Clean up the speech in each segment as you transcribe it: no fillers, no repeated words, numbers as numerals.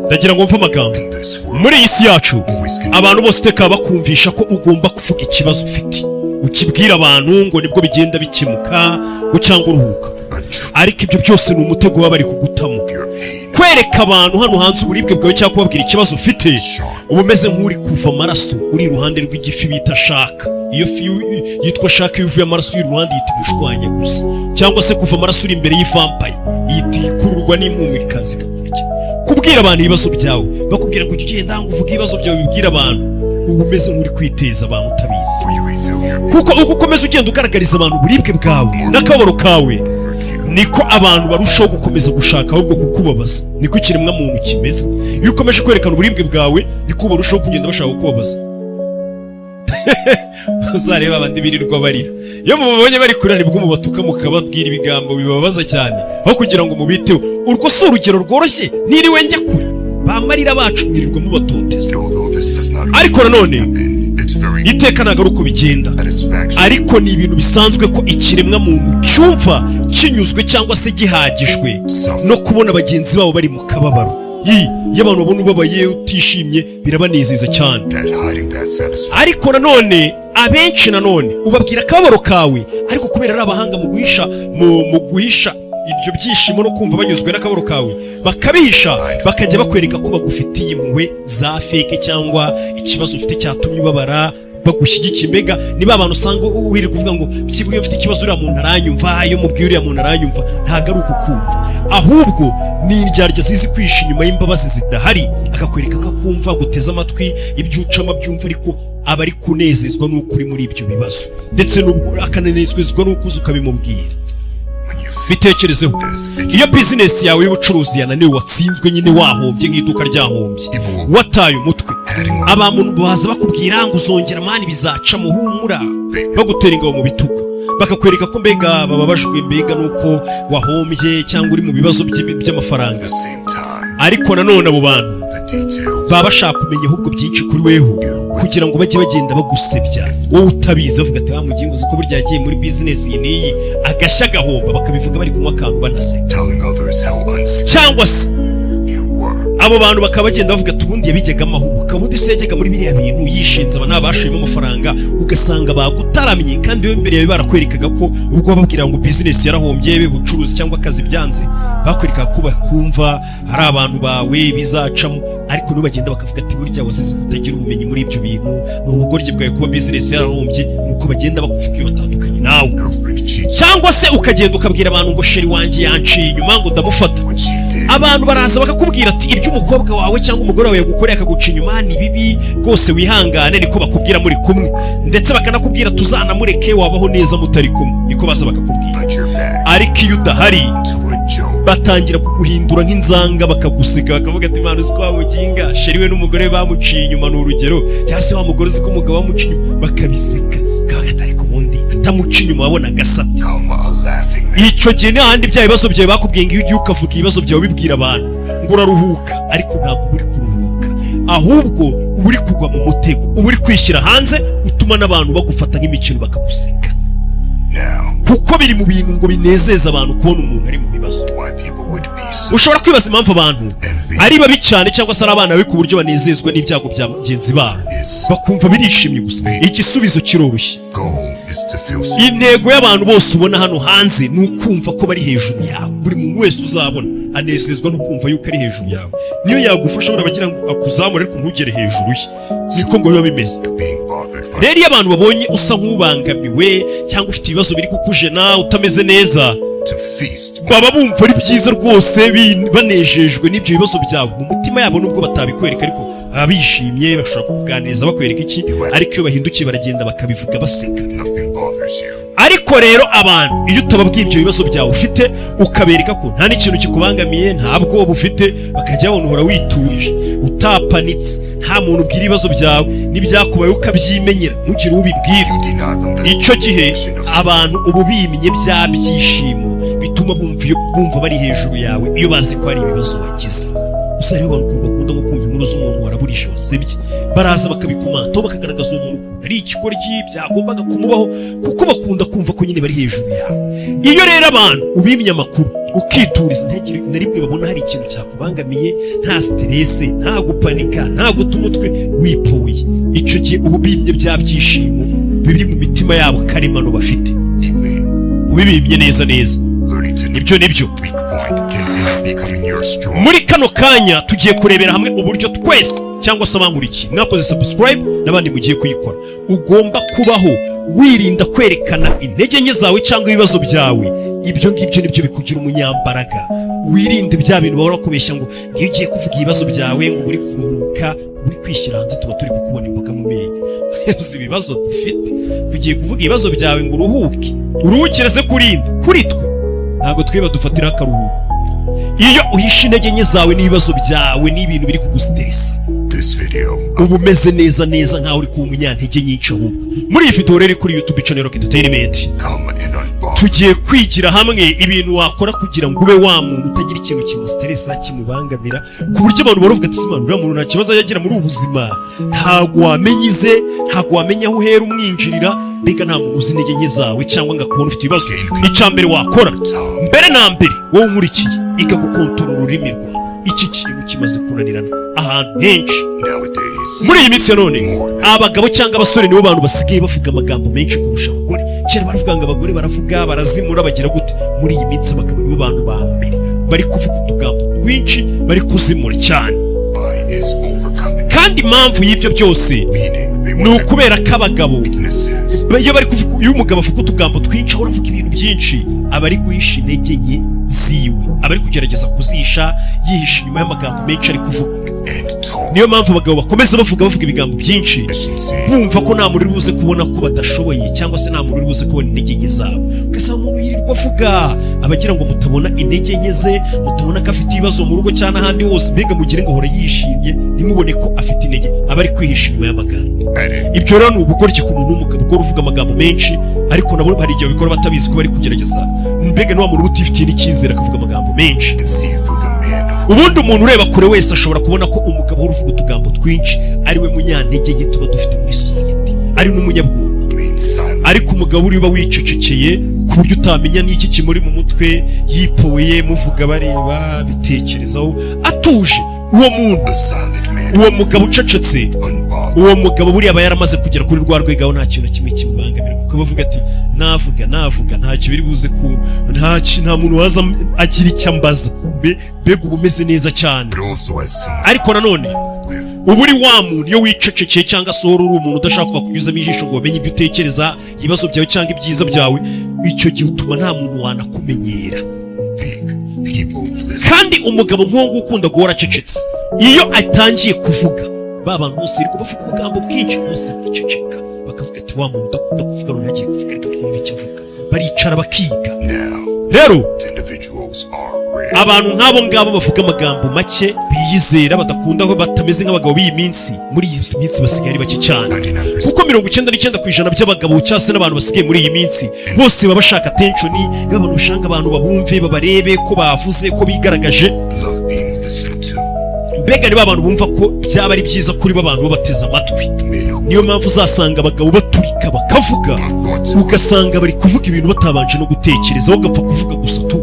ndagira ngo mve amagambo. Muri iyi si yacu abantu bose iteka bakumvisha ko ugomba kuvuga ikibazo ufite, ukibwira abantu ngo nibwo bigenda bikemuka ngo cyangwa uruhuka. Ariko ibyo byose ni umutego baba bari kugutamo. Kwereka abantu hano hanze uburibwe bwawe cyangwa kubabwira ikibazo ufite, uba umeze nk'uri kuva amaraso uri iruhande rw'igifi bita shaka. Iyo fi yitwa shaka, iyo uvuye amaraso uri iruhande yita gushwanya gusa, cyangwa se kuva amaraso uri imbere y'ivampaye yita ikururwa n'impumuro ikaza ikakurya. Kubwira abantu ibibazo byawe, bakubwira ngo ujye ugenda ngo uvuge ibibazo byawe bibwira abantu, uba umeze nk'uri kwiteza abantu utabizi. Kuko uko ukomeza ugenda ugaragariza abantu uburibwe bwawe n'akababaro kawe, niko abantu barushaho gukomeza gushaka ahubwo kukubabaza. Niko ikiremwa muntu kimeze. Iyo ukomeje kwerekana uburibwe bwawe, niko barushaho kugenda bashaka kukubabaza. Uzareba abandi birirwa barira, iyo mubabonye bari kurira nibwo mubatuka mukababwira ibigambo bibabaza cyane, aho kugira ngo mubiteho. Urwo si urugero rworoshye, niriwe njya kure bamarira bacu mwirirwa mubatoteza. Ariko nanone iteka ntabwo ari uko bigenda, ariko ni ibintu bisanzwe ko ikiremwa muntu cyumva kinyuzwe cyangwa se gihagijwe no kubona bagenzi babo bari mu kababaro. Iyo abantu babona ubabaye utishimye birabanezeza cyane. Ariko nanone abenshi nanone ubabwira akababaro kawe, ariko kubera ari abahanga mu guhisha ibyo byishimo no kumva banyuzwe n'akababaro kawe, bakabihisha bakajya bakwereka ko bagufitiye impuhwe za fake cyangwa ikibazo ufite cyatumye ubabara, bagushyigikiye. Mbega niba abantu usanga wirirwa kuvuga ngo byiburiye ufite ikibazo uriya muntu aranyumva, iyo mubwiye uriya muntu aranyumva, ntabwo ari ukukumva, ahubwo ni indyarya zizi kwisha inyuma y'imbabazi zidahari, akakwereka ko akumva, guteza amatwi ibyo ucamo byumva, ariko aba ari kunezezwa n'uko uri muri ibyo bibazo, ndetse n'ubwo akananezezwa n'uko uzi ukabimubwira. Bitekerezeho, iyo bizinesi yawe y'ubucuruzi yananiwe, watsinzwe nyine, wahombye nk'iduka ryahombye, wataye umutwe, abantu baza bakubwira ngo uzongera mani bizaca muhumura, bagutera ingabo mu bitugu, bakakwereka ko mbega bababajwe mbega nuko wahombye cyangwa uri mu bibazo by'amafaranga. Ariko nanone abo bantu baba bashaka kumenya ahubwo byinshi kuri weho, kugira ngo bajye bagenda bagusebya wowe utabizi, bavuga ati mugingo uzi ko burya yagiye muri bizinesi iyi n'iyi agashya gahomba, bakabivuga bari kunywa akantu banaseka. Cyangwa se abo bantu bakaba bagenda bavuga ati ubundi yabijyagamo ahubuka, ubundi se yajyaga muri biriya bintu yishinze aba nabashiyemo amafaranga, ugasanga bagutaramye kandi we mbere yawe barakwerekaga ko ubwo bababwira ngo bizinesi yarahombye, bucuruzi cyangwa akazi byanze, bakwerekaga ko bakumva hari abantu bawe bizacamo. Ariko n'ubagenda bakavuga ati burya wazize kutagira ubumenyi muri ibyo bintu, ni ubugoryi bwawe kuba bizinesi yarahombye, nuko bagenda bakuvuga iyo batandukanye nawe. Cyangwa se ukagenda ukabwira abantu ngo sheri wanjye yanciye inyuma ngo ndamufata, abantu baraza bakakubwira ati ibyo umukobwa wawe cyangwa umugore wawe yagukoreye akaguca inyuma ni bibi rwose, wihangane, niko bakubwira muri kumwe, ndetse bakanakubwira tuzanamureke wabaho neza mutari kumwe, niko baza bakakubwira. Ariko iyo udahari batangira kuguhindura nk'inzanga, bakaguseka, bakavuga ati imana uzi ko wamuginga sheri we n'umugore bamuciye inyuma, ni urugero, cyangwa se wa mugore uzi ko umugabo wamuciye inyuma, bakabiseka, kabaga ariko ubundi atamuca inyuma wabona agasate. Icyo gihe n'ahandi bya bibazo byawe bakubwiye ngo iyo ugiye ukavuga ibibazo byawe bibwira abantu ngo uraruhuka, ariko ntabwo uba uri kuruhuka, ahubwo uba uri kugwa mu mutego, uba uri kwishyira hanze, utuma n'abantu bagufata nk'imikino bakaguseka, kuko biri mu bintu ngo binezeza abantu kubona umuntu ari mu bibazo. Ushobora kwibaza impamvu abantu ari babi cyane cyangwa se ari abana babi ku buryo banezezwa n'ibyago bya bagenzi babo, bakumva birishimye gusa. Igisubizo kiroroshye. Intego y'abantu bose ubona hano hanze ni ukumva ko bari hejuru yawe. Buri muntu wese uzabona anezezwa no kumva yuko ari hejuru yawe. Niyo yagufasha urabagira ngo akuzamure ariko ntugere hejuru ye, niko ngo biba bimeze. Rero iyo abantu babonye usa nk'ubangamiwe cyangwa ufite ibibazo biri kukujena, utameze neza, baba bumva ari byiza rwose, banejejwe n'ibyo bibazo byawe mu mutima yabo, nubwo batabikwereka ariko baba bishimye, bashobora kukuganiriza bakwereka iki, ariko iyo bahindukiye baragenda bakabivuga baseka. Ariko rero abantu iyo utababwiye ibyo bibazo byawe ufite, ukabereka ko nta n'ikintu kikubangamiye, nta bwoba ufite, bakajya babona uhora witurije, utapanitse, nta muntu ubwira ibibazo byawe, n'ibyakubaye ukabyimenyera, ntugire ubibwira. Icyo gihe abantu ubu bimenye bya byishimo bituma bumva bari hejuru yawe iyo bazi ko hari ibibazo wagize. Gusa rero abantu bakunda nko kumva inkuru z'umuntu waraburisha wasebye, baraza bakabikomantaho bakagaragaza uwo muntu ari ikikoryi byagombaga kumubaho, kuko bakunda kumva ko nyine bari hejuru yawe. Iyo rero abantu ubimye amakuru ukituriza ntagire na rimwe babona hari ikintu cyakubangamiye, nta stress, nta gupanika, nta guta umutwe wipoye. Icyo gihe ubu bimye bya byishimo biri mu mitima yabo karemano bafite, ubibimye neza neza. Ibyo nibyo muri kano kanya tugiye kurebera hamwe uburyo twese cyangwa se abankurikiye mwakoze subscribe n'abandi mugiye kuyikora ugomba kubaho wirinda kwerekana intege nke zawe cyangwa ibibazo byawe. Ibyo ngibyo nibyo bikugira umunyambaraga. Wirinde bya bintu bahora kubeshya ngo iyo ugiye kuvuga ibibazo byawe ngo uri kuruhuka, uri kwishyira hanze, tuba turi kukubona imboga mu menyo. Uzi ibibazo dufite, ugiye kuvuga ibibazo byawe ngo uruhuke, uruhukire se kuri twe ntabwo twiba dufatira akaruhuko. Iyo uhishe intege nke zawe n'ibibazo byawe n'ibintu biri kugusteresa, uba umeze neza neza nkaho uri ku munyantege nyinshi. Ahubwo muri iyi video rero kuri YouTube channel Rock Entertainment tugiye kwigira hamwe ibintu wakora kugira ngo ube wa muntu utagira ikintu kimusteresa kimubangamira, ku buryo abantu baravuga ati simana uriya muntu nta kibazo yagira muri ubuzima, ntago wamenyize, ntago wamenya aho uhera umwinjirira. Mbega nta muntu uzi intege nke zawe cyangwa ngo akubone ufite ibibazo. Icya mbere wakora mbere na mbere wowe nkurikiye iga gukontorora ururimi rwawe. Iki kintu kimaze kunanirana ahantu henshi muri iyi minsi ya none. Abagabo cyangwa abasore nibo bantu basigaye bavuga amagambo menshi kurusha abagore. Kera baravuga ngo abagore baravuga barazimura bagira gute. Muri iyi minsi abagabo nibo bantu ba mbere bari kuvuga utugambo twinshi, bari kuzimura cyane. Kandi impamvu y'ibyo byose ni ukubera ko abagabo iyo bari kuvuga, iyo umugabo avuga utugambo twinshi ahora avuga ibintu byinshi, aba ari guhisha intege nke ziwe, aba ari kugerageza kuzihisha yihisha inyuma y'amagambo menshi ari kuvuga. Niyo mpamvu abagabo bakomeza bavuga ibigambo byinshi, bumva ko nta muntu uri buze kubona ko badashoboye cyangwa se nta muntu uri buze kubona intege nke zabo. Ugasanga umuntu yirirwa avuga abagira ngo mutabona intege nke ze, mutabona ko afite ibibazo mu rugo cyangwa ahandi hose, mbega mugire ngo ahora yishimye ntimubone ko afite intege, aba ari kwihisha inyuma y'amagambo. Ibyo rero ni ubugoryi ku muntu w'umugabo ugora uvuga amagambo menshi, ariko nabo hari igihe bikora batabizi ko bari kugerageza. Mbega ni wa muntu utifitiye n'icyizere akavuga amagambo menshi. Ubundi umuntu ureba kure wese ashobora kubona ko umugabo uvuga utugambo twinshi ari we munyantege nke tuba dufite muri sosiyete, ari n'umunyabwoba. Ariko umugabo uriba wicecekeye ku buryo utamenya n'iki kimuri mu mutwe, yipoye muvuga bareba bitekerezaho atuje, uwo mugabo ucecetse, uwo mugabo buriya aba yaramaze kugera kuri rwa rwego nta kintu kimwe kimubangamira, kuko bavuga ati navuga ntacyo biri buze ku nta muntu waza agira icyo ambaza. Mbega uba umeze neza cyane. Ariko nanone uba uri wa muntu iyo wicecekeye cyangwa se uri umuntu udashaka kubakunyuzamo ijisho ngo bamenye ibyo utekereza, ibibazo byawe cyangwa ibyiza byawe, icyo gihe utuma nta muntu wanakumenyera. Kandi umugabo nk'uwo ukunda guhora acecetse, iyo atangiye kuvuga ba bantu bose bari kuvuga ubugambo bwinshi, bose bariceceka bakavuga ati wa muntu udakunda kuvuga none yagiye kuvuga, reka twumve icyo avuga. Baricara bakiga. Rero abantu nk'abo ngabo bavuga amagambo make, biyizera, badakunda aho batameze nk'abagabo b'iyi minsi. Muri iyi minsi basigaye ari bake cyane, kuko 99% by'abagabo cyangwa se n'abantu basigaye muri iyi minsi bose baba bashaka attention, y'abantu bashanga abantu babumve, babarebe ko bavuze, ko bigaragaje. Mbega niba abantu bumva ko byaba ari byiza kuri abantu babateze amatwi. Niyo mpamvu uzasanga abagabo baturika bakavuga, ugasanga bari kuvuga ibintu batabanje no gutekereza, bagapfa kuvuga gusa tu.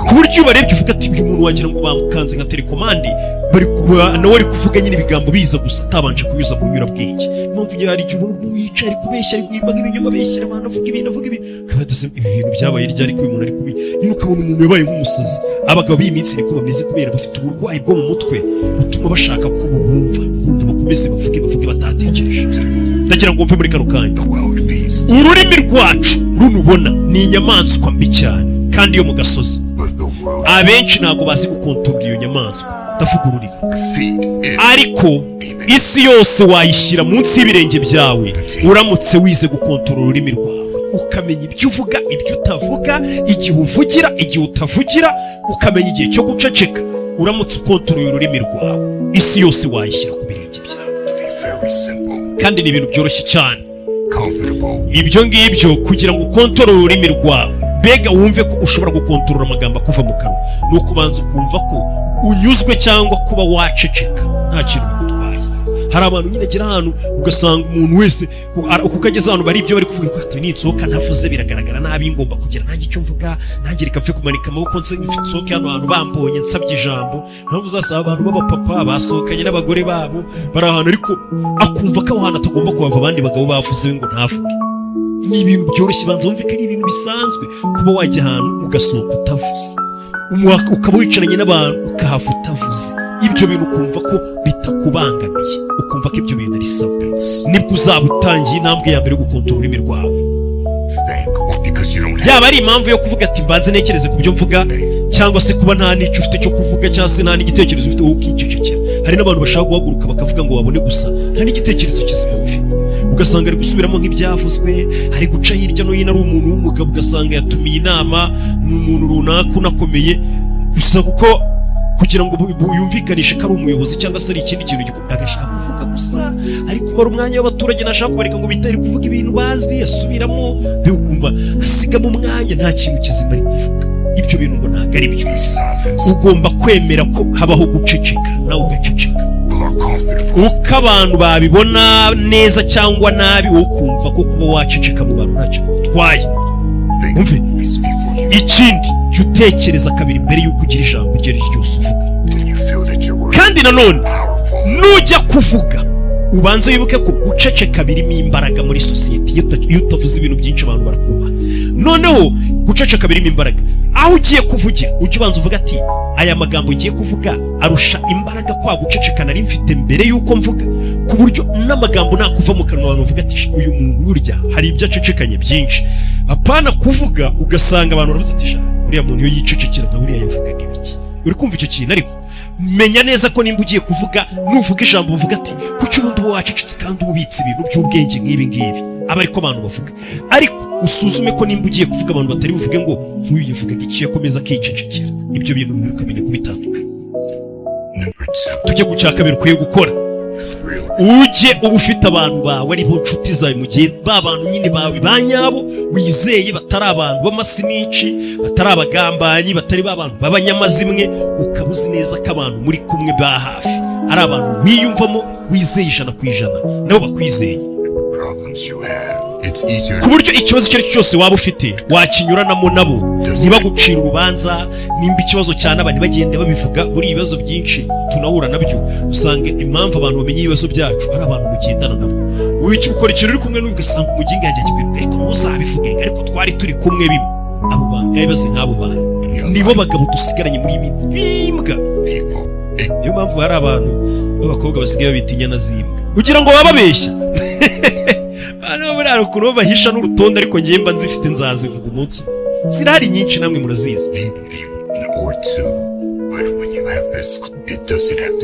Ku buryo ubarebye uvuga ati uyu muntu wagira ngo bamukanze nka telekomande, nawe ari kuvuga nyine ibigambo biza gusa atabanje kunyuza mu nyurabwenge. Impamvu igihe hari igihe umuntu wicaye ari kubeshya, ari guhimbaga ibinyoma, abeshyira abantu, avuga ibintu kabadaze ibi bintu byabaye ryari ko uyu muntu ari kubi, nyine ukabona umuntu yabaye nk'umusazi. Abagabo b'iyi minsi niko bameze kubera bafite uburwayi bwo mu mutwe butuma bashaka ko bumva, ubundi bakomeze bavuge batatekereje. Ndagira ngo mve muri kano kanya, ururimi rwacu runubona ni inyamaswa mbi cyane, kandi yo mu gasozi abenshi ntabwo bazi gukontorora iyo nyamaswa, ndavuga ururimi. Ariko isi yose wayishyira munsi y'ibirenge byawe uramutse wize gukontorora ururimi rwawe, ukamenya ibyo uvuga, ibyo utavuga, igihe uvugira, igihe utavugira, ukamenya igihe cyo guceceka. Uramutse ukontorora ururimi rwawe, isi yose wayishyira ku birenge byawe. Kandi ni ibintu byoroshye cyane. Ibyo ngibyo kugira ngo ukontorore ururimi rwawe, mbega wumve ko ushobora gukontorora amagambo akuva mu kanwa, ni ukubanza ukumva ko unyuzwe cyangwa kuba waceceka nta kintu bigutwaye. hari abantu nyine agera ahantu ugasanga umuntu wese kuko ageze ahantu bari ibyo bari kuvuga ko ati nitsoka ntavuze biragaragara nabi ngomba kugira nanjye icyo mvuga nanjye reka mfe kumanika amaboko nsoke hano hantu bambonye nsabye ijambo ntabwo uzasaba abantu b'abapapa basohokanye n'abagore babo bari ahantu ariko akumva ko aho hantu atagomba kuhava abandi bagabo bavuze ngo ntavuge. Ni ibintu byoroshye banza wumve ko ari ibintu bisanzwe kuba wajya ahantu ugasohoka utavuze ukaba wicaranye n'abantu ukahava utavuze ibyo bintu ukumva ko bitakubangamiye ukumva ko ibyo bintu ari sawa nibwo uzaba utangiye intambwe ya mbere yo gukontorora ururimi rwawe. Yaba ari impamvu yo kuvuga ati mbanze ntekereze ku byo mvuga cyangwa se kuba nta n'icyo ufite cyo kuvuga cyangwa se nta n'igitekerezo ufite wowe ukicecekera. Hari n'abantu bashaka guhaguruka bakavuga ngo babone gusa nta n'igitekerezo kizima ufite ugasanga ari gusubiramo nk'ibyavuzwe ari guca hirya no hino ari umuntu w'umugabo ugasanga yatumiye inama n'umuntu runaka unakomeye gusa kuko kugira ngo yumvikanishe ko ari umuyobozi cyangwa se ari ikindi kintu agashaka kuvuga gusa ari kumara umwanya w'abaturage nashaka kubareka ngo bitari kuvuga ibintu bazi asubiramo bikumva asigamo umwanya nta kintu kizima ari kuvuga. Ibyo bintu ngo ntabwo ari byo. Ugomba kwemera ko habaho guceceka nawe ugaceceka uko abantu babibona neza cyangwa nabi wowe ukumva ko kuba waceceka mu bantu ntacyo utwaye. Umve ikindi jya utekereza kabiri mbere y'uko ugira ijambo iryo ari ryo ryose uvuga. Kandi nanone nujya kuvuga ubanza wibuke ko guceceka birimo imbaraga muri sosiyete. Iyo utavuze ibintu byinshi abantu barakubaha. Noneho guceceka birimo imbaraga. Aho ugiye kuvugira ujye ubanza uvuga ati aya magambo ugiye kuvuga arusha imbaraga kwa guceceka nari mfite mbere y'uko mvuga, ku buryo n'amagambo nakuva mu kanwa abantu bavuga ati uyu muntu burya hari ibyo acecekanye byinshi. Apana kuvuga ugasanga abantu baravuze ati uriya muntu iyo yicecekera nka buriya yavugaga ibiki. Uri kumva icyo kintu? Ariko menya neza ko nimba ugiye kuvuga nuvuga ijambo uvuga ati kuki ubundi uba wacecetse kandi ubitse ibintu by'ubwenge nk'ibi ngibi aba ariko abantu bavuga. Ariko usuzume ko nimba ugiye kuvuga abantu batari buvuge ngo nk'uyu yavugaga iki yakomeza akicecekera. Ibyo bintu bimwe ukamenya kubitandukanya. Tujye ku cya kabiri ukwiye gukora, ujye uba ufite abantu bawe ari bo nshuti zawe mu gihe ba bantu nyine bawe ba nyabo wizeye batari abantu b'amasinici batari abagambanyi batari ba bantu b'abanyamazimwe ukaba uzi neza ko abantu muri kumwe ba hafi ari abantu wiyumvamo wizeye 100% nabo bakwizeye ku buryo ikibazo icyo ari cyo cyose waba ufite wakinyuranamo nabo ntibagucira urubanza. Nimba ikibazo cyane abantu bagenda babivuga muri ibibazo byinshi tunahura nabyo usanga impamvu abantu bamenye ibibazo byacu ari abantu mugendana nabo. Wicyo ukora ikintu uri kumwe n'uyu ugasanga umuginga yagiye kwiruka ariko ntuzabivuge ariko twari turi kumwe bibi. Abo bantu bibaze nk'abo bantu nibo bagabo dusigaranye muri iyi minsi bimbwa. Niyo mpamvu hari abantu b'abakobwa basigaye babita inyana z'imbwa kugira ngo bababeshya. Hano muri hari ukuntu bahisha n'urutonde ariko ngiye mba nzifite nzazivuga umunsi. Zirahari nyinshi namwe murazizi.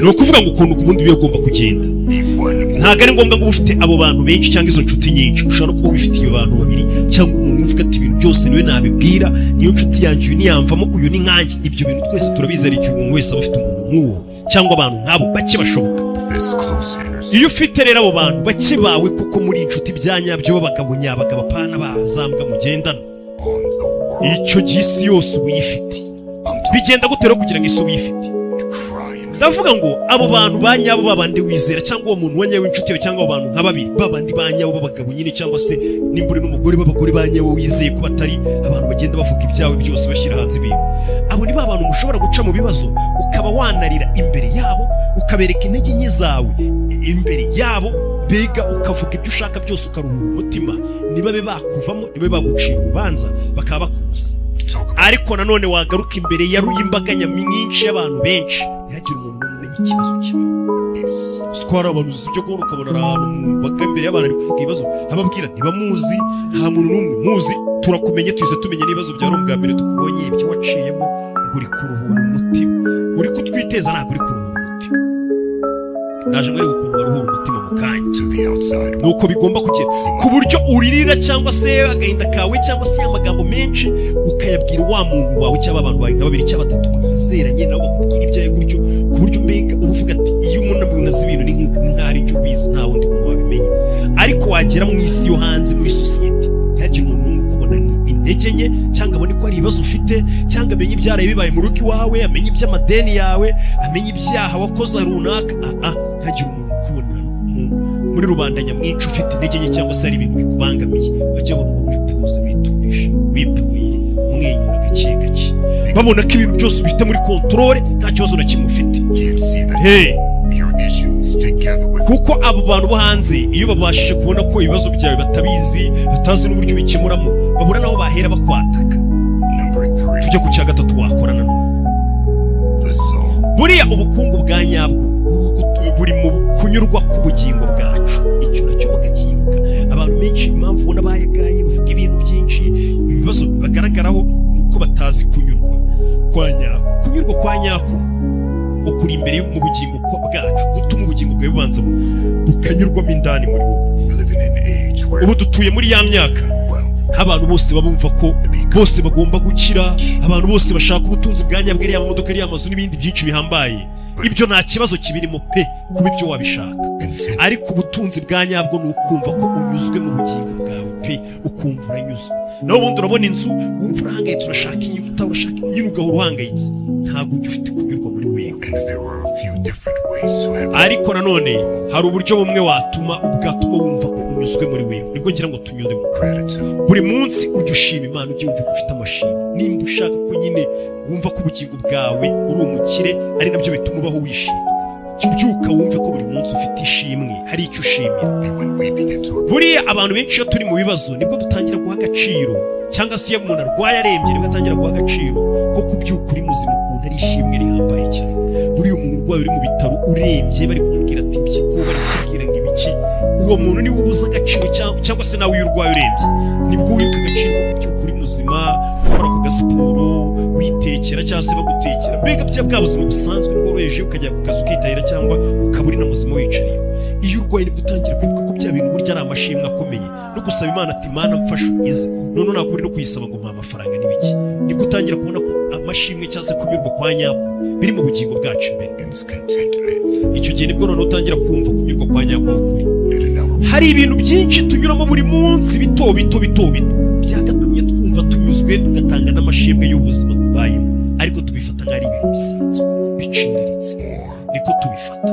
Ni ukuvuga ngo ukuntu ubundi biba ugomba kugenda ntabwo ari ngombwa ngo ufite abo bantu benshi cyangwa izo nshuti nyinshi. Ushobora no kuba wifitiye abantu babiri cyangwa umuntu uvuga ati ibintu byose niwe nabibwira niyo nshuti yanjye uyu niyamvamo uyu ni nkanjye. Ibyo bintu twese turabizi ari igihe umuntu wese aba afite umuntu nk'uwo cyangwa abantu nk'abo bake bashoboka. Iyo ufite rero abo bantu bake bawe kuko muri inshuti bya nyabyo b'abagabo nyabagabo apana bazambwa mugendana icyo gisi yose uyifite bigenda gutera kugira ngo isi uyifite. Ndavuga ngo abo bantu ba nyabo babandi wizera cyangwa uwo muntu wanyawe inshuti yawe cyangwa abo bantu nka babiri babandi ba nyabo b'abagabo nyine cyangwa se nimbure n'umugore b'abagore ba nyabo wizeye ko batari abantu bagenda bavuga ibyawe byose bashyira hanze ibintu. Abo ni ba bantu mushobora guca mu bibazo ukaba wanarira imbere yabo ukabereka intege nke zawe imbere yabo mbega ukavuga ibyo ushaka byose ukaruhura umutima. Nibabe bakuvamo nibabe bagucira urubanza bakaba bakuzi. Ariko nanone wagaruka imbere y'imbaga nyamwinshi y'abantu benshi ntihagire umuntu umenya ikibazo cyawe. Squara abantu byo kubona ukabona ahantu baga imbere y'abantu ari kuvuga ibibazo ababwira ntibamuzi nta muntu n'umwe muzi. Turakumenye twese tumenye n'ibibazo byawe ubwa mbere tukubonye ibyo waciyemo ngo uri kuruhura umutima uri kutwiteza ntabwo uri kuruhura umutima. Naje muri gukunga ruhura umutima mu kanya nuko bigomba kugenda ku buryo uririra cyangwa se agahinda kawe cyangwa se amagambo menshi ukayabwira wa muntu wawe cyangwa abantu bawe nka babiri cyangwa batatu mwizeranye nabo bakubwira ibyawe gutyo ku buryo mbega uvuga ati iyo umuntu amunaza ibintu ni nk'ari cyo ubizi nta wundi muntu wabimenya. Ariko wagera mu isi yo hanze muri sosiyete ntihagire umuntu n'umwe ukubona ni intege nke cyangwa abone ko hari ibibazo ufite cyangwa amenye ibyaraye bibaye mu rugo iwawe amenye iby'amadeni yawe amenye ibyaha wakoze runaka. Ntihagire umuntu ukubona muri rubanda nyamwinshi ufite intege nke cyangwa se hari ibintu bikubangamiye bajya babona uri tuzi witurije wipuye umwenyura gake gake babona ko ibintu byose ubifite muri kontrole nta kibazo na kimwe ufite. Kuko abo bantu bo hanze iyo babashije kubona ko ibibazo byawe batabizi batazi n'uburyo ubikemuramo babura naho bahera bakwataka. Tujya ku cya gatatu wakorana buriya ubukungu bwa nyabwo buri mu kunyurwa k'ubugingo bwacu. Icyo nacyo bakakibuka. Abantu benshi impamvu ubona bayagaye bavuga ibintu byinshi ibibazo bagaragaraho nuko batazi kunyurwa kwa nyako. Kunyurwa kwa nyako ukuri imbere mu bugingo bwacu gutuma ubugingo bwawe bubanza bukanyurwamo indani muri wowe. Ubu dutuye muri ya myaka abantu bose babumva ko bose bagomba gukira, abantu bose bashaka ubutunzi bwa nyabwo, ari amamodoka ari amazu n'ibindi byinshi bihambaye. Ibyo nta kibazo kibirimo pe kuba ibyo wabishaka, ariko ubutunzi bwa nyabwo ni ukumva ko unyuzwe mu bugingo bwawe pe ukumva uranyuzwe. naho ubundi urabona inzu wumva urahangayitse urashaka iyi urashaka nyine ugahora uhangayitse, ntabwo ujya ufite kunyurwa muri wewe. Ariko nanone hari uburyo bumwe bwatuma wumva ko unyuzwe muri wewe, nibwo ngira ngo tunyuremo. Buri munsi ujya ushima Imana, ujye wumva ko ufite amashimwe. Nimba ushaka ko nyine wumva ko ubugingo bwawe uri umukire, ari nabyo bituma ubaho wishimye, ubyuka wumve ko buri munsi ufite ishimwe, hari icyo ushimira. Buriya abantu benshi iyo turi mu bibazo nibwo dutangira guha agaciro, cyangwa se iyo umuntu arwaye arembye nibwo atangira guha agaciro ko kubyuka uri muzima ukuntu ari ishimwe rihambaye cyane. Buriya umuntu urwaye uri mu bitaro urembye bari kumubwira ati mpyiko, bari kumubwira ngo ibiki, uwo muntu niwe ubuze agaciro, cyangwa se nawe iyo urwaye urembye nibwo wibuka agaciro ko kubyuka uri muzima, ukora ku gasiporo, witekera cyangwa se bagutekera, mbega bwa buzima busanzwe bworoheje, ukajya ku kazi ukitahira cyangwa ukaba uri na muzima wicariye. Iyo urwaye nibwo utangira kwibuka ko bya bintu burya ari amashimwe akomeye, no gusaba Imana ati Mana mfashe ukize, none ntabwo uri no kuyisaba ngo mpa amafaranga n'ibiki. Nibwo utangira kubona ko amashimwe cyangwa se kunyurwa kwa nyako biri mu bugingo bwacu imbere. Icyo gihe nibwo noneho utangira kumva kunyurwa kwa nyako ukuri. Hari ibintu byinshi tunyuramo buri munsi bito byagatumye twumva tunyuzwe, tugatanga n'amashimwe y'ubuzima tubayemo, ariko tubifata nk'ari ibintu bisanzwe biciriritse, niko tubifata.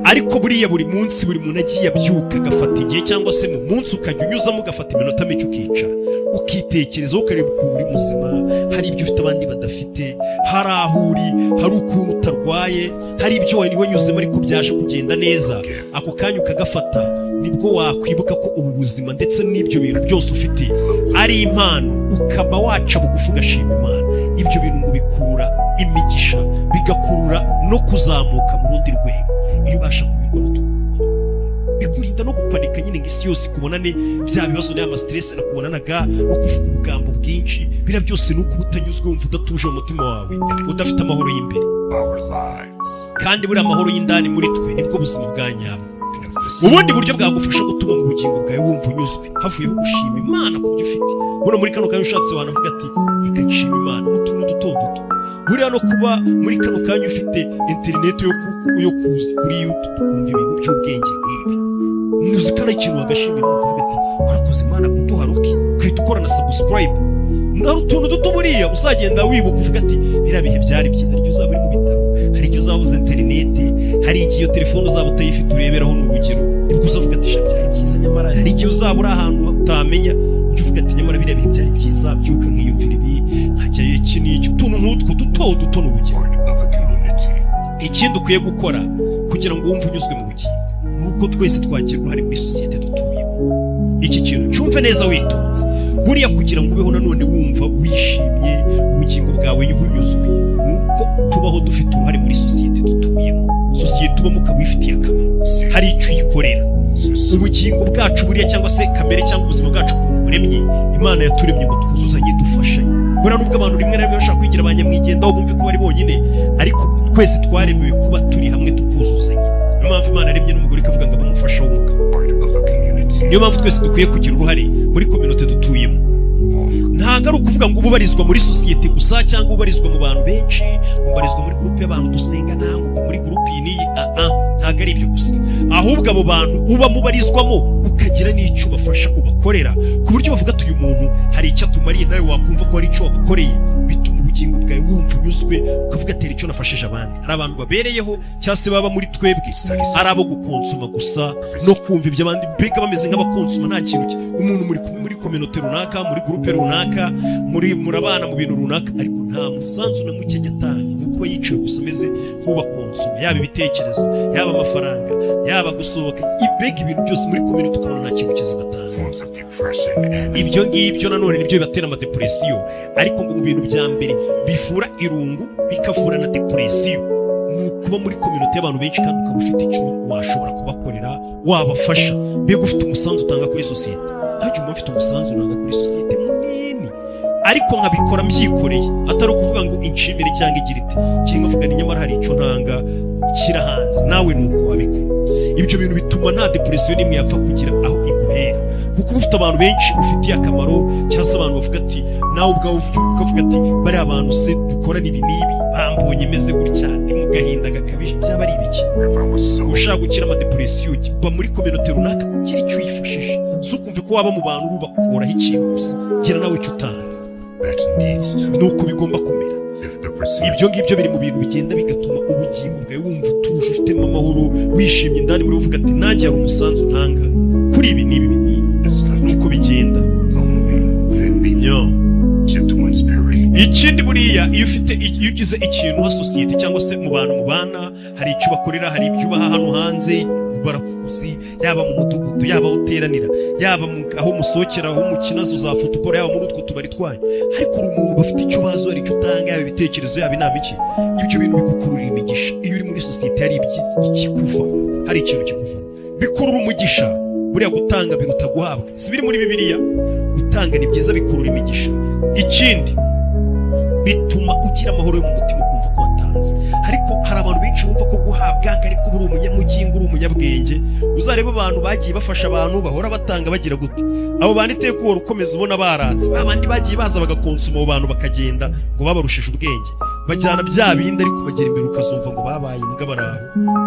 Ariko buriya buri munsi buri muntu agiye abyuka agafata igihe, cyangwa se mu munsi ukajya unyuzamo ugafata iminota mike ukicara ukitekerezaho ukareba ukuntu uri muzima, hari ibyo ufite abandi badafite, hari aho uri, hari ukuntu utarwaye, hari ibyo wanyuzemo ariko byaje kugenda neza, ako kanya ukagafata, nibwo wakwibuka ko ubu buzima ndetse n'ibyo bintu byose ufite ari impano, ukaba waca bugufi ugashima Imana. Ibyo bintu ngo bikurura imigisha, bigakurura no kuzamuka mu rundi rwego. Iyo ubasha kunyurwa n'utuntu bikurinda no gupanika nyine ngo isi yose ikubonane bya bibazo n'aya stress nakubonanaga no kuvuga ubugambo bwinshi, bira byose nuko utanyuzwe, wumva udatuje mu mutima wawe, udafite amahoro y'imbere. Kandi buri amahoro y'indani muri twe nibwo buzima bwa nyabwo. Ubundi buryo bwagufasha gutuma mu bugingo bwawe wumva unyuzwe havuyeho gushima Imana ku byo ufite. Buno muri kano kanya ushatse wanavuga ati reka nshima Imana mu tuntu duto. Buriya no kuba muri kano kanya ufite internet yo kuza kuri YouTube kumva ibintu by'ubwenge nk'ibi, muzikara ikintu wagashima Imana kuvuga ati warakoze Imana kuduha roki, ukahita ukora na subscribe. Naho utuntu duto buriya uzagenda wibuka uvuga ati biriya bihe byari byiza. Ariko uzaba uri mu bitaro, hari igihe uzabuze internet, hari igihe iyo telefone uzaba utayifite ureberaho n'urugero, nibwo uzavuga ati byari byiza. Nyamara hari igihe uzaba uri ahantu utamenya, ujya uvuga ati nyamara biriya bihe byari byiza, byuka nkiyumvira ibi, hajyayo iki n'icyo. Utuntu nk'utwo duto n'urugero. Ikindi ukwiye gukora kugira ngo wumve unyuzwe mu bugingo, nuko twese twagira uruhare muri sosiyete dutuyemo. Iki kintu cyumve neza witonze. Buriya kugira ngo ubeho nanone wumva wishimye, ubugingo bwawe bunyuzwe, nuko tubaho dufite uruhare muri sosiyete dutuyemo. Sosiyete ubamo ukaba uyifitiye akamaro, hari icyo uyikorera. Ubugingo bwacu buriya, cyangwa se kamere cyangwa ubuzima bwacu ku buremye Imana yaturemye ngo twuzuzanye dufashanye. Buriya nubwo abantu rimwe na rimwe bashaka kwigira abanyamwigendaho bumve ko bari bonyine, ariko twese twaremewe kuba turi hamwe tukuzuzanya. Niyo mpamvu Imana yaremye n'umugore ikavuga ngo abamufasha w'umugabo. Niyo mpamvu twese dukwiye kugira uruhare muri community dutuyemo. Ntabwo ari ukuvuga ngo ubarizwa muri sosiyete gusa, cyangwa ubarizwa mu bantu benshi, ubarizwa muri groupe y'abantu dusenga, ntabwo muri groupe iyi ntabwo ari ibyo gusa. Ahubwo abo bantu uba mubarizwamo ukagira n'icyo ubafasha ubakorera, ku buryo bavuga ati uyu muntu hari icyo atumariye, nawe wakumva ko hari icyo wabakoreye, bituma ubugingo ubugingo bwawe wumva unyuzwe ukavuga ati icyo nafashije abandi. Hari abantu babereyeho cyangwa se baba muri twebwe ari abo gukonsoma gusa no kumva ibyo abandi mbega bameze nk'abakonsoma nta kintu umuntu muri kominote runaka, muri groupe runaka, murabana mu bintu runaka, ariko nta musanzu na muke atanga, nuko yicaye gusa ameze nk'ubakonsoma, yaba ibitekerezo, yaba amafaranga, yaba gusohoka, ibega ibintu byose muri kominote ukabona nta kintu kizibatanga. Ibyo ngibyo nanone nibyo bibatera amadepresiyo, ariko ngo mu bintu bya mbere bivura irungu bikavura na depresiyo ni ukuba muri kominote y'abantu benshi kandi ukaba ufite icyo washobora kubakorera wabafasha, mbega ufite umusanzu utanga kuri sosiyete. Hajya umuntu ufite umusanzu utanga kuri sosiyete munini, ariko nkabikora mbyikoreye, atari ukuvuga ngo inshimire cyangwa igira iti cyangwa avuga ni nyamara hari icyo ntanga kira hanze, nawe nuko wabikora. Ibyo bintu bituma nta depresiyo nimwe yapfa kugira aho iguhera, kuko ufite abantu benshi ufitiye akamaro, cyangwa se abantu bavuga ati nawe ubwawe ukavuga ati bari abantu se dukorana ibi n'ibi bambonye meze gutya ndi mu gahinda gakabije, byaba ari ibiki? Ushaka gukira amadepresiyo ba muri kominote runaka ugira icyo uyifashije, si ukumve ko waba mu bantu urubakuraho ikintu gusa, gira nawe icyo utanga. Nuko bigomba kumera. Ibyo ngibyo biri mu bintu bigenda bigatuma ubugingo bwawe wumva utuje, ufitemo amahoro, wishimye indani muri uvuga ati nanjye hari umusanzu ntanga kuri ibi n'ibi n'ibi. Nuko bigenda. Ikindi buriya iyo ugize ikintu ha sosiyete cyangwa se mu bantu mubana, hari icyo bakorera, hari ibyo ubaha hano hanze, barakuzi, yaba mu mudugudu, yaba aho uteranira, yaba aho musohokera, aho mukinazo za football, yaba muri utwo tubari twanyu, ariko uri umuntu bafite icyo bazo, hari icyo utanga, yaba ibitekerezo, yaba inama, iki ibyo bintu bigukururira imigisha. Iyo uri muri sosiyete hari ikikuva, hari ikintu kikuva bikurura umugisha. Buriya gutanga biruta guhabwa, si biri muri Bibiliya? Gutanga ni byiza, bikurura imigisha. Ikindi bituma ugira amahoro yo mu mutima ukumva ko watanze. Ariko hari abantu benshi bumva ko guhabwa ariko uri umunyamugingo, uri umunyabwenge. Uzareba abantu bagiye bafasha abantu bahora batanga bagira gute, abo bantu iteka uhora ukomeza ubona baratse. Abandi bagiye baza bagakonsoma abo bantu bakagenda ngo babarushije ubwenge, bajyana bya bindi, ariko bagera imbere ukazumva ngo babaye imbwa baraho,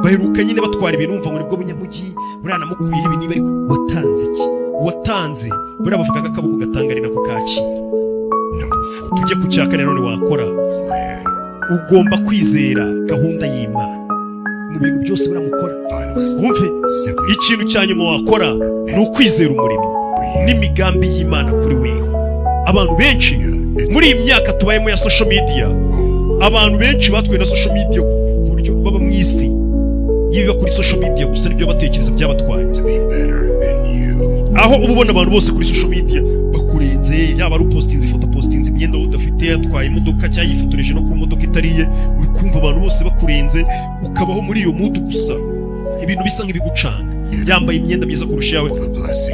baheruka nyine batwara ibintu umva ngo nibwo bunyamugi buriya namukuye ibi niba, ariko watanze iki? Watanze buriya bavuga ko akaboko gatanga ari nako kakira. Tujye ku cya kane none wakora, ugomba kwizera gahunda y'Imana mu bintu byose buramukora. Wumve ikintu cya nyuma wakora ni ukwizera umuremyi n'imigambi y'Imana kuri weho. Abantu benshi muri iyi myaka tubayemo ya social media, abantu benshi batwaye na social media ku buryo baba mu isi yibiba kuri social media gusa, nibyo batekereza byabatwaye. Aho uba ubona abantu bose kuri social media bakurenze, yaba ari postinze ifoto, postinze imyenda udafite, atwaye imodoka cyangwa yifotoreje no ku modoka itariye, uri kumva abantu bose bakurenze, ukabaho muri iyo mudu gusa, ibintu bisa nk'ibigucanga, yambaye imyenda myiza kurusha yawe.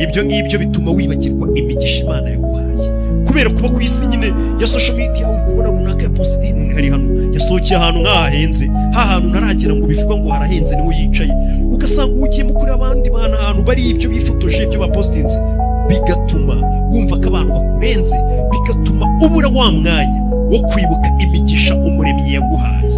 Ibyo ngibyo bituma wibagirwa imigisha Imana yaguhaye, kubera kuba ku isi nyine ya social media. Uri kubona runaka ya postinze none hari hano yasohokeye ahantu nk'ahahenze, hahantu ntaragera ngo bivuga ngo harahenze, niho yicaye, ugasanga ugiye mu kuri abandi bantu ahantu bari ibyo bifotoje, ibyo bapostinze, bigatuma wumva ko abantu bakurenze, bigatuma ubura wa mwanya wo kwibuka imigisha umuremyi yaguhaye.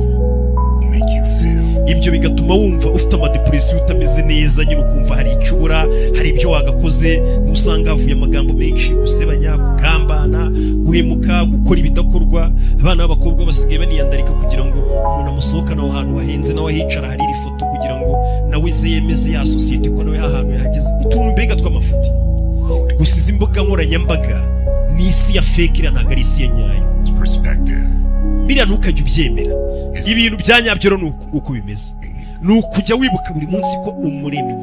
Ibyo bigatuma wumva ufite amadepresiyo, utameze neza, nyine ukumva hari icyo ubura, hari ibyo wagakoze, usanga havuye amagambo menshi, gusebanya, kugambana, guhemuka, gukora ibidakorwa. Abana b'abakobwa basigaye baniyandarika kugira ngo umuntu amusohokane aho hantu hahenze, nawe ahicara hari iri foto kugira ngo nawe yemeze ya sosiyete ko nawe ahantu yahageze. Utuntu mbega tw'amafuti. Gusa izi mbuga nkoranyambaga ni isi ya fake, iriya ntabwo ari isi ya nyayo. Biriya ntukajya ubyemera. Ibintu bya nyabyo rero uko bimeze, ni ukujya wibuka buri munsi ko umuremyi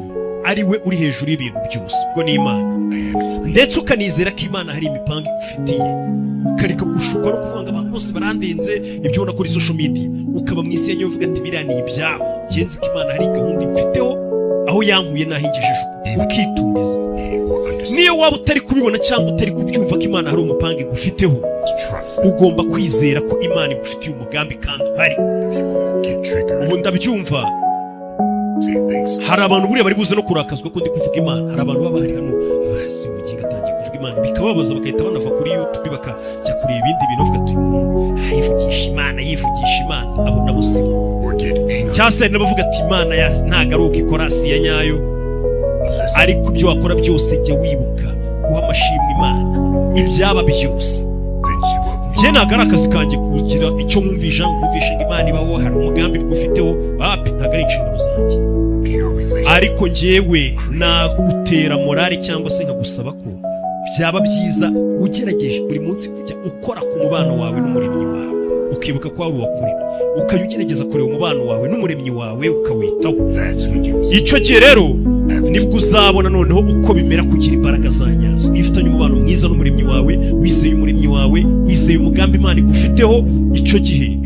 ari we uri hejuru y'ibintu byose, ubwo ni Imana, ndetse ukanizera ko Imana hari imipango igufitiye, ukareka gushukwa no kuvuga ngo abantu bose barandenze, ibyo ubona kuri social media, ukaba mu isi ya nyayo uvuga ati biriya ni ibyabo, ngenzi ko Imana hari gahunda imfiteho, aho yankuye n'aho ingejeje, ukituriza. Niyo waba utari kubibona cyangwa utari kubyumva ko Imana hari umupango igufiteho, ugomba kwizera ko Imana igufitiye umugambi kandi uhari. Ubu ndabyumva, hari abantu buriya bari buze no kurakazwa ko ndi kuvuga Imana. Hari abantu baba hari hano basi umuginga atangiye kuvuga Imana, bikababaza, bagahita banava kuri YouTube bakajya kureba ibindi bintu, bavuga ati yivugisha Imana, yivugisha Imana. Abo nabo sibo, cyangwa se n'abavuga ati Imana ntago ari uko ikora si ya nyayo. Ariko ibyo wakora byose jya wibuka guha amashimwe Imana ibyaba byose. njye ntabwo ari akazi kanjye kugira icyo mwumvisha ngo Imana ibaho, hari umugambi bigufiteho, wapi, ntabwo ari inshingano zanjye. Ariko njyewe nagutera morali cyangwa se nkagusaba ko byaba byiza ugerageje buri munsi kujya ukora ku mubano wawe n'umuremyi wawe, ukibuka ko wari uwakuremye, ukajya ugerageza kureba umubano wawe n'umuremyi wawe ukawitaho. Icyo gihe rero nibwo uzabona noneho uko bimera kugira imbaraga za nyazo. Iyo ufitanye umubano mwiza n'umuremyi wawe, wizeye umuremyi wawe, wizeye umugambi Imana igufiteho, icyo gihe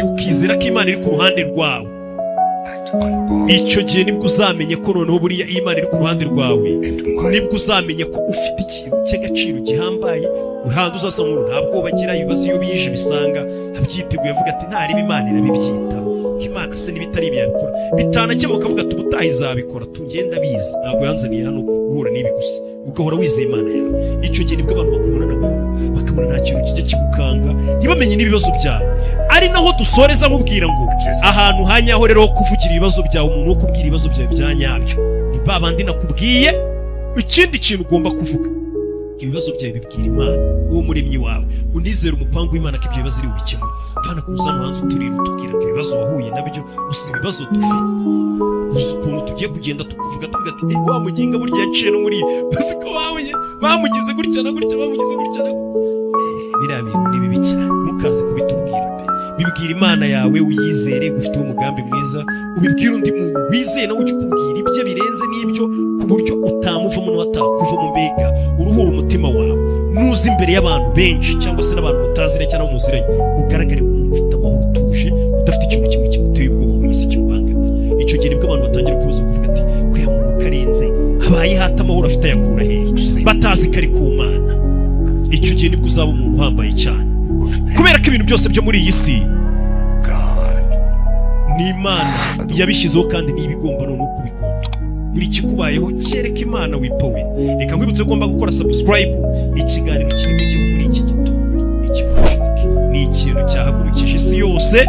ukizera ko Imana iri ku ruhande rwawe. Icyo gihe nibwo uzamenye ko noneho buriya Imana iri ku ruhande rwawe, nibwo uzamenye ko ufite ikintu cy'agaciro gihambaye. Urahandi uzasanga umuntu nta bwoba agira, ibibazo iyo bije bisanga abyiteguye, avuga ati ntariba Imana irabibyitaho, Imana se n'ibitari byabikora bitanakemuka, avuga ati ubutaha izabikora, tugenda biza, ntabwo yanzaniye hano guhura n'ibi gusa, ugahora wizeye Imana yawe. Icyo gihe nibwo abantu bakubona n'amahoro, bakabona nta kintu kijya kigukanga, ntibamenye n'ibibazo byawe. Ari naho dusoreza nkubwira ngo ahantu hanyaho rero ho kuvugira ibibazo byawe, umuntu wo kubwira ibibazo byawe bya nyabyo ni babandi nakubwiye. Ikindi kintu ugomba kuvuga, ibibazo byawe bibwira Imana, uwo muremyi wawe, unizera umupangu w'Imana ko ibyo bibazo ari ubikemura. Pana kuza no hanze uturira utubwira ngo ibibazo wahuye nabyo gusa ibibazo dufite, uzi ukuntu tugiye kugenda tukuvuga tuvuga ati wa muginga burya yaciye no muri basi ko bamugize gutya na gutya, bamugize gutya na biriya bintu ni bibi cyane. Ntukaze kubitubwira pe, bibwira Imana yawe, uyizere, ufite umugambi mwiza, ubibwira undi muntu wizeye nawe ujye ukubwira ibyo birenze n'ibyo, ku buryo utamuvamo n'uwatakuvamo, mbega uruhura umutima wawe. Nuzi imbere y'abantu benshi cyangwa se n'abantu mutazire cyangwa muziranye, ugaragare nk'umuntu ufite amahoro utuje, udafite ikintu kimwe kimuteye ubwoba muri isi kimubangamira. Icyo gihe nibwo abantu batangira kwibaza kuvuga ati kuriya muntu karenze habaye hata amahoro afite ayakura hehe, batazi ko ari ku Mana. Icyo gihe nibwo uzaba umuntu uhambaye cyane, kubera ko ibintu byose byo muri iyi si ni Imana yabishyizeho kandi niba igomba noneho kubikora. Buri kikubayeho cyereka Imana wipowe. Reka nkwibutse ko ugomba gukora subscribe. Ikiganiro kiri mu gihugu muri iki gitondo ni ikintu cyahagurukije isi yose.